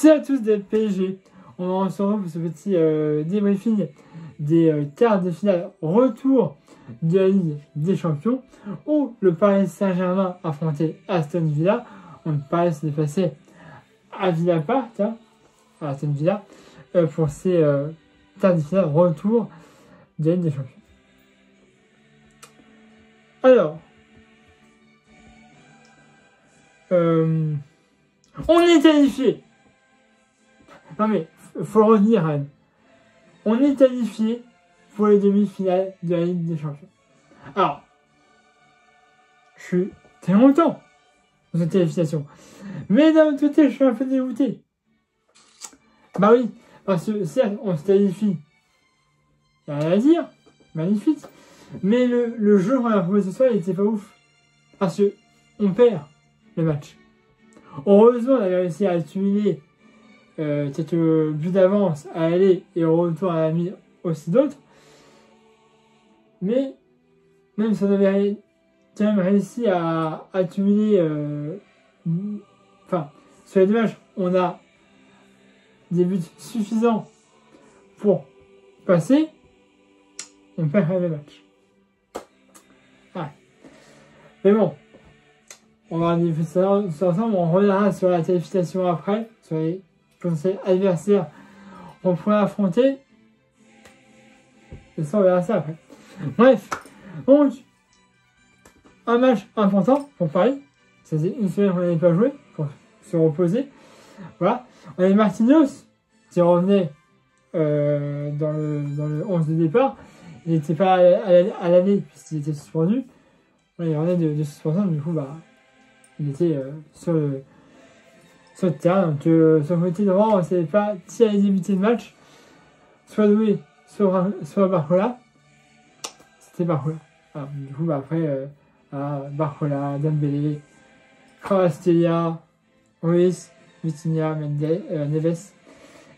Salut à tous des PSG. On se retrouve pour ce petit débriefing des quarts de finale retour de la Ligue des Champions où le Paris Saint-Germain affrontait Aston Villa. On Paris s'est déplacé à Villa Park, à Aston Villa, pour ces quarts de finale retour de la Ligue des Champions. Alors, on est qualifié. Non mais, faut revenir, Rennes. On est qualifié pour les demi-finales de la Ligue des Champions. Alors, je suis très content de cette qualification. Mais d'un autre côté, je suis un peu dégoûté. Bah oui, parce que certes, on se qualifie. Il n'y a rien à dire. Magnifique. Mais le jeu qu'on a proposé ce soir, il était pas ouf. Parce que on perd le match. Heureusement, on avait réussi à accumuler quelques buts d'avance à aller et au retour, on a mis aussi d'autres. Mais même si on avait quand même réussi à accumuler, sur les deux matchs, on a des buts suffisants pour passer, on perd quand même le match. Ouais. Mais bon, on va dire ça ensemble, on reviendra sur la qualification après, sur les potentiels adversaires qu'on pourrait affronter. Et ça, on verra ça après. Bref, donc, un match important pour Paris. Ça faisait une semaine qu'on n'avait pas joué, pour se reposer. Voilà. On avait Marquinhos, qui revenait dans le 11 de départ. Il n'était pas à l'année, puisqu'il était suspendu. Il revenait de suspension, du coup, il était sur le terrain. Donc, sur le côté droit, on ne savait pas qui allait débuter le match. Soit Doué, soit Barcola. C'était Barcola. Alors, du coup, après, Barcola, Dembélé, Kvaratskhelia, Ruiz, Vitinha, Neves.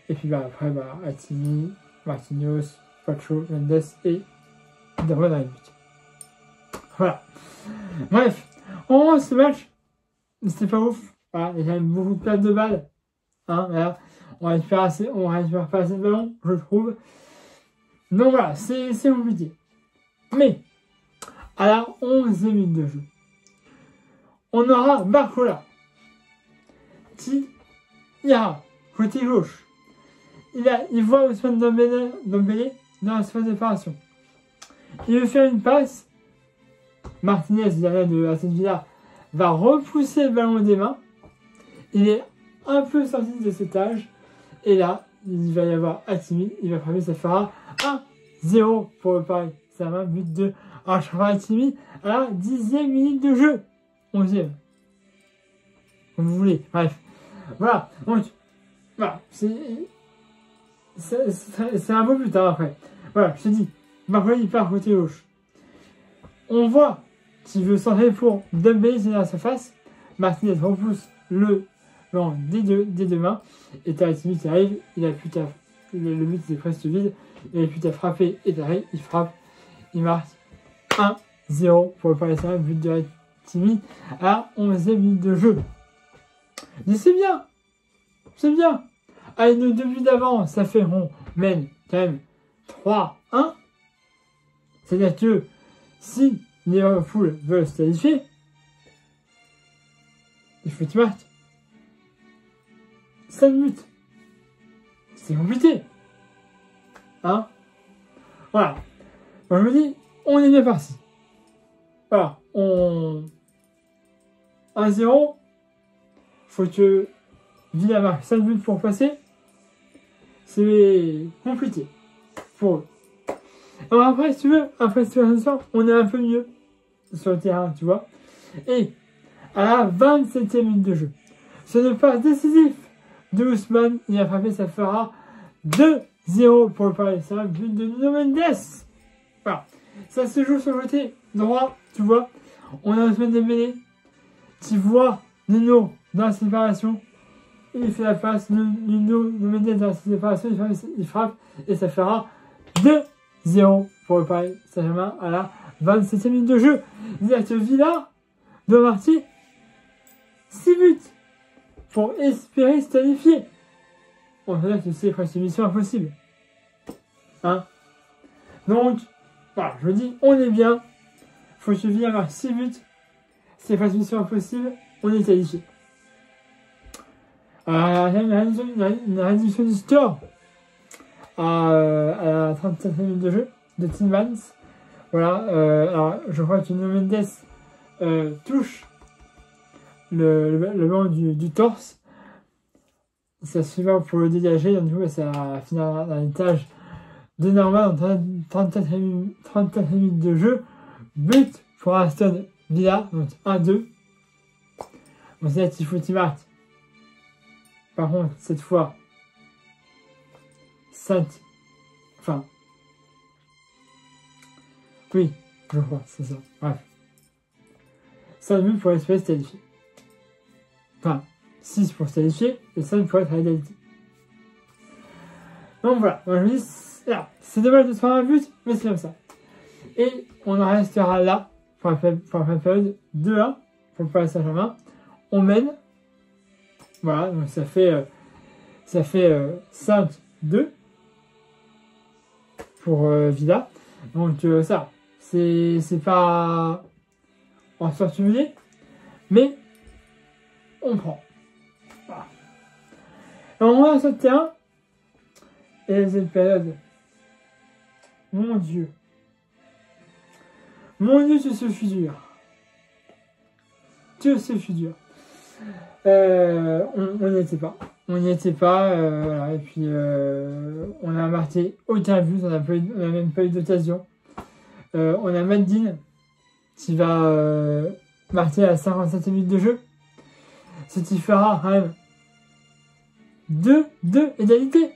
Et puis, après, Hakimi, Marquinhos, Pacho, Mendes et De Bruyne dans les buts. Voilà. Bref, en ce match, c'était pas ouf. Voilà, il y a quand même beaucoup de pertes de balles. Voilà. On récupère pas assez de ballons, je trouve. Donc voilà, c'est compliqué. Mais, à la 11e minute de jeu, on aura Barcola qui ira côté gauche. Il voit Ousmane Dembélé dans la phase de préparation. Il veut faire une passe. Martinez, le gardien de Aston Villa, va repousser le ballon des mains. Il est un peu sorti de cet âge. Et là, il va y avoir Hakimi. Il va frapper, ça fera 1-0 pour le Paris. Ça va, but de Achraf Hakimi à la 10e minute de jeu. 11e. Comme vous voulez. Bref. Voilà. Donc, voilà. C'est un beau but après. Voilà, je te dis. Barcola, il part côté gauche. On voit qu'il veut centrer pour Dembélé dans la surface. Martinez repousse le ballon des deux mains. Et t'as Hakimi qui arrive. Il a plus qu'à. Le but était presque vide. Il a plus qu'à frapper et t'arrive. Il frappe. Il marque 1-0 pour le Paris Saint-Germain. But de Hakimi à 11e minute de jeu. Mais c'est bien. C'est bien. Avec nos 2 buts d'avant, ça fait on mène quand même 3-1. C'est-à-dire que si Liverpool veut se qualifier, il faut qu'il marque 5 buts. C'est compliqué. Voilà. Moi, je me dis, on est bien parti. Voilà. 1-0. Faut que Villa marque 5 buts pour passer. C'est compliqué pour eux. Alors après, si tu veux, après ce soir, on est un peu mieux sur le terrain, tu vois. Et à la 27e minute de jeu, ce n'est pas décisif de Ousmane. Il a frappé, ça fera 2-0 pour le Paris. C'est un but de Nuno Mendes. Voilà. Ça se joue sur le côté droit, tu vois. On a Ousmane Dembélé qui voit Nuno dans la séparation. Il fait la passe, Nuno Mendes dans la séparation, il frappe et ça fera 2-0 pour le Paris Saint-Germain à la 27e minute de jeu. C'est-à-dire que Villa doit marquer 6 buts pour espérer se qualifier. on sait que c'est presque mission impossible. Hein? Donc, voilà, je dis, on est bien. Faut suffire avoir 6 buts. C'est presque mission impossible, on est qualifié. Alors, il y a une réduction du score à la 37e minute de jeu de Tillmans. Voilà, alors je crois que Nuno Mendes touche le ballon du torse. Ça suffit pour le dégager, donc du coup ça finit dans l'étage de normal en 34 minutes de jeu. But pour Aston Villa, donc 1-2. Bon, c'est là Tifo marque. Par contre, cette fois, 5. Enfin. Oui, je crois, c'est ça. Bref. 5 buts pour espérer se qualifier. Enfin, 6 pour se qualifier et 5 pour être à égalité. Donc voilà, moi je me dis, c'est dommage de se faire un but, mais c'est comme ça. Et on en restera là pour la fin de période 2-1 pour le Paris Saint-Germain. On mène. Voilà, donc ça fait 5-2 pour Villa. Donc ça, c'est pas en fortuné, mais on prend. Voilà. Alors on va sur le terrain. Et cette période, mon Dieu, ce fut dur. Ce fut dur. On n'y était pas. Voilà, et puis on a marqué aucun but, on n'a même pas eu d'occasion. On a Maldini qui va marquer à la 57e minute de jeu. Ce qui fera quand même 2 égalités.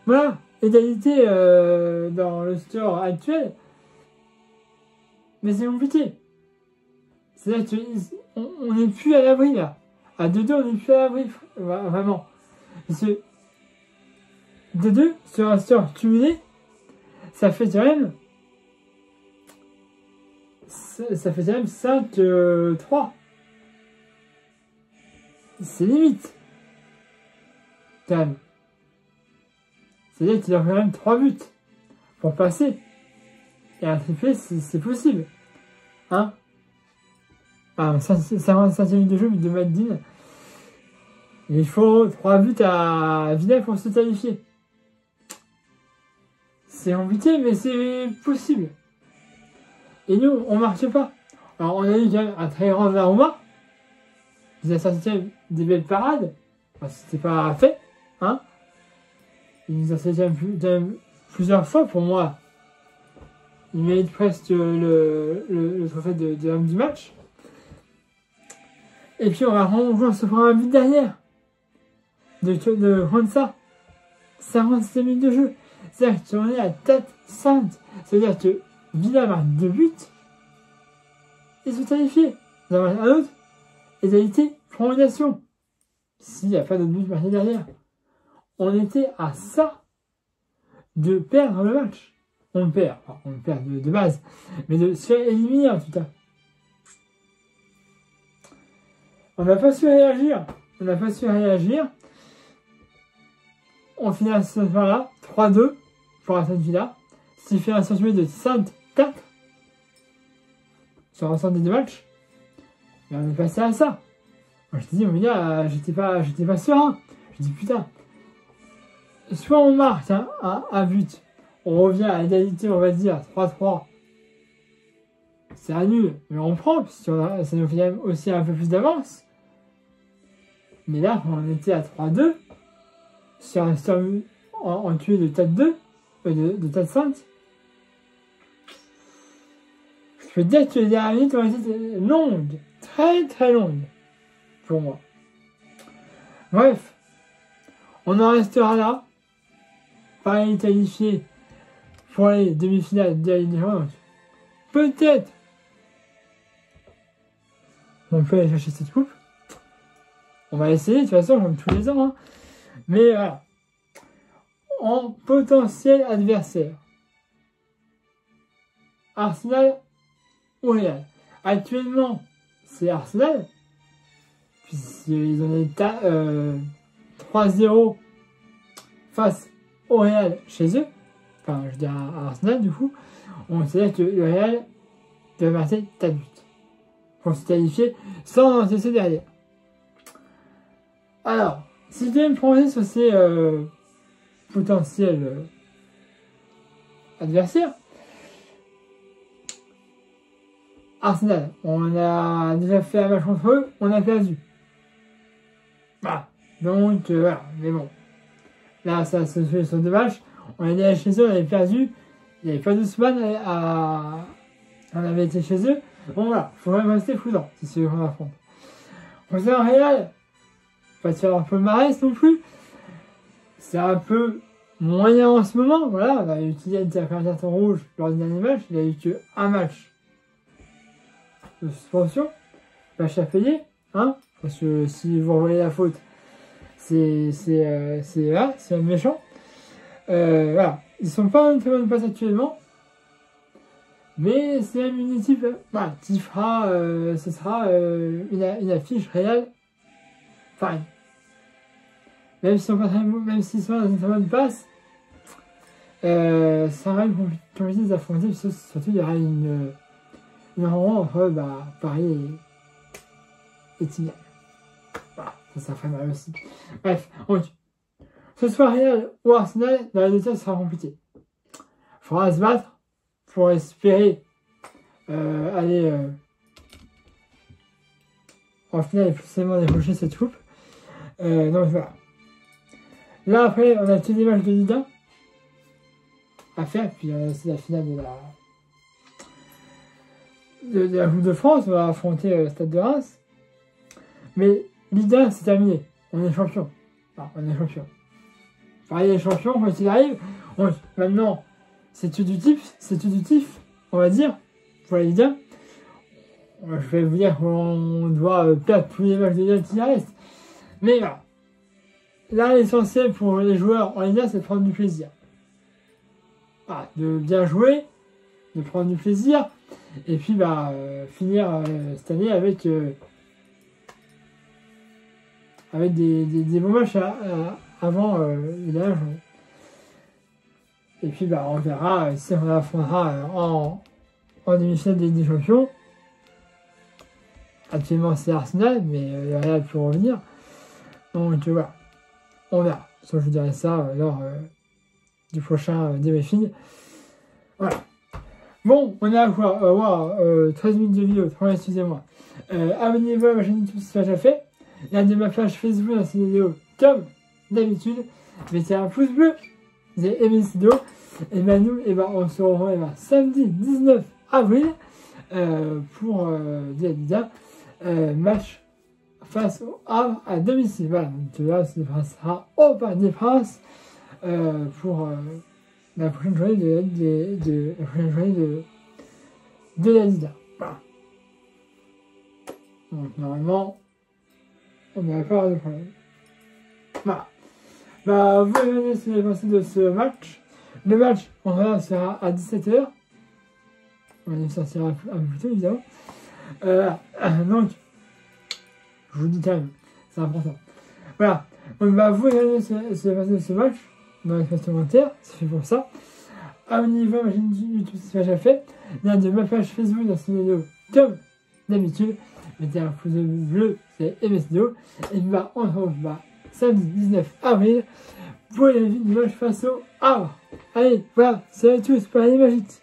Voilà, égalité dans le score actuel. Mais c'est compliqué. C'est-à-dire qu'on n'est plus à l'abri là. À 2-2, on n'est plus à l'abri, vraiment. Parce que 2-2 sur un score cumulé, ça fait quand même 5-3. C'est limite. Quand même. C'est-à-dire qu'il a quand même 3 buts pour passer. Et un triplé, c'est possible. Hein? 55 minutes de jeu, but de Maldini. Il faut 3 buts à Villa pour se qualifier. C'est compliqué, mais c'est possible. Et nous, on ne marche pas. Alors, on a eu quand même un très grand Donnarumma. Il a sorti des belles parades. Enfin, c'était pas fait. Hein? Il nous a sorti plusieurs fois pour moi. Il mérite presque le trophée de l'homme du match. Et puis on va se prendre un but derrière. De Kwanza. 57 minutes de jeu. C'est-à-dire qu'on est à 4-5. C'est-à-dire que Villa marque 2 buts. Ils sont qualifiés. Vous en avez un autre. Égalité, prolongation. S'il n'y a pas de but marqué derrière. On était à ça de perdre le match. On le perd de base. Mais de se faire éliminer en tout cas. On n'a pas su réagir. On finit à ce moment-là, 3-2 pour Aston Villa. Ce qui fait un sentiment de 5-4 sur l'ensemble des 2 matchs. Et on est passé à ça. Moi, je te dis, mon gars, j'étais pas serein. Je dis, putain. Soit on marque un but, on revient à l'égalité, on va dire, 3-3. C'est un nul, mais on prend, parce que ça nous fait même aussi un peu plus d'avance. Mais là, on était à 3-2, sur un score en tué de 4-2, de 4-5. Je peux dire que les dernières minutes ont été longues, très très longues, pour moi. Bref, on en restera là. Paris qualifié pour les demi-finales de la Ligue des Champions. Peut-être on peut aller chercher cette coupe. On va essayer de toute façon comme tous les ans. Hein. Mais voilà. En potentiel adversaire. Arsenal ou Real. Actuellement, c'est Arsenal. Puisqu'ils ont des 3-0 face au Real chez eux, enfin je veux dire à Arsenal du coup, on sait que le Real doit marquer 4 buts pour se qualifier sans encaisser derrière. Alors, si je devais me prononcer sur ces potentiels adversaires, Arsenal, on a déjà fait un match contre eux, on a perdu. Voilà. Donc, voilà. Mais bon. Là, ça se fait sur 2 matchs. On est allé chez eux, on avait perdu. Il n'y avait pas de semaine on avait été chez eux. Bon, voilà. Il faut même rester prudent si c'est eux qu'on affronte. Concernant Real, pas de faire un peu le palmarès non plus. C'est un peu moyen en ce moment. Voilà. On a utilisé un carton rouge lors du dernier match. Il n'y a eu qu'un match de suspension, match à payer, hein, parce que si vous revoyez la faute, c'est méchant. Voilà, ils sont pas en très bonne passe actuellement, mais c'est même une équipe, voilà, qui fera, ce sera une affiche réelle, fine. Même s'ils sont pas très, même s'ils sont dans une très bonne passe, ça sera même compliqué de affronter, surtout il y aura une rencontre entre Paris et Tignes. Voilà, ça ferait mal aussi. Bref, donc, ce soir Real ou Arsenal, dans les deux cas, ce sera compliqué. Il faudra se battre pour espérer aller en finale et forcément décrocher cette coupe. Donc voilà. Là après, on a tous les matchs de Ligue 1 à faire, puis on a aussi la finale de la Coupe de France, on va affronter le Stade de Reims. Mais Ligue 1, c'est terminé. On est champion. Enfin, on est champion. Pareil, les champions, quand il arrive. Donc, maintenant, c'est tout du tif, on va dire, pour la Ligue 1. Je vais vous dire qu'on doit perdre tous les matchs de Ligue 1 qui restent. Mais voilà. Là, l'essentiel pour les joueurs en Ligue 1, c'est de prendre du plaisir. Voilà, de bien jouer, de prendre du plaisir. Et puis finir cette année avec des bons matchs avant les dernières journées. Et puis on verra si on affrontera en demi-finale des Ligue des Champions. Actuellement c'est Arsenal, mais le Real peut revenir. Donc voilà, on verra. Je vous dirai ça lors du prochain débriefing. Voilà. Bon, on est à quoi 13 minutes de vidéo, excusez-moi. Abonnez-vous à ma chaîne YouTube si c'est déjà fait. Regardez ma page Facebook dans cette vidéo comme d'habitude. Mettez un pouce bleu, vous avez aimé cette vidéo. Et nous, on se revoit samedi 19 avril pour match face au Havre à domicile. Voilà, donc là, ça sera au Parc des Princes pour la prochaine journée de la Ligue 1. Voilà. Donc normalement, on n'aurait pas de problème. Voilà. Vous verrez ce qui est passé de ce match. Le match, on verra, sera à 17h. On y sortira un peu plus tôt, évidemment. Donc, je vous dis quand même, c'est important. Voilà. Donc, vous verrez ce qui est passé de ce match dans les commentaires, c'est fait pour ça. Abonnez-vous à ma chaîne YouTube si c'est déjà fait. Regardez ma page Facebook dans cette vidéo comme d'habitude. Mettez un pouce bleu si vous avez aimé cette vidéo. Et puis on se retrouve samedi 19 avril pour les matchs face au Havre. Allez, voilà, salut à tous, pareil magique.